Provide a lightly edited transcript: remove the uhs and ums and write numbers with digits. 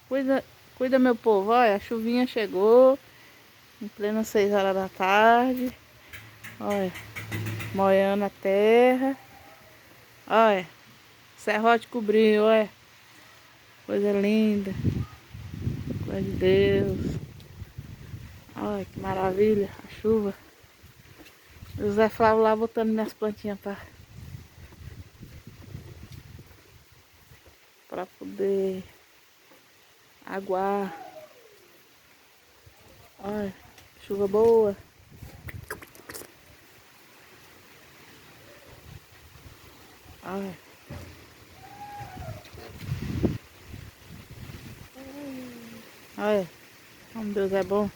Cuida, cuida meu povo, olha, a chuvinha chegou, em plena 6 horas da tarde. Olha, molhando a terra. Olha, serrote cobriu, olha. Coisa linda. Coisa de Deus. Olha que maravilha, a chuva. José Flávio lá botando minhas plantinhas para poder aguar. Olha, chuva boa. Olha. Olha, como Deus é bom.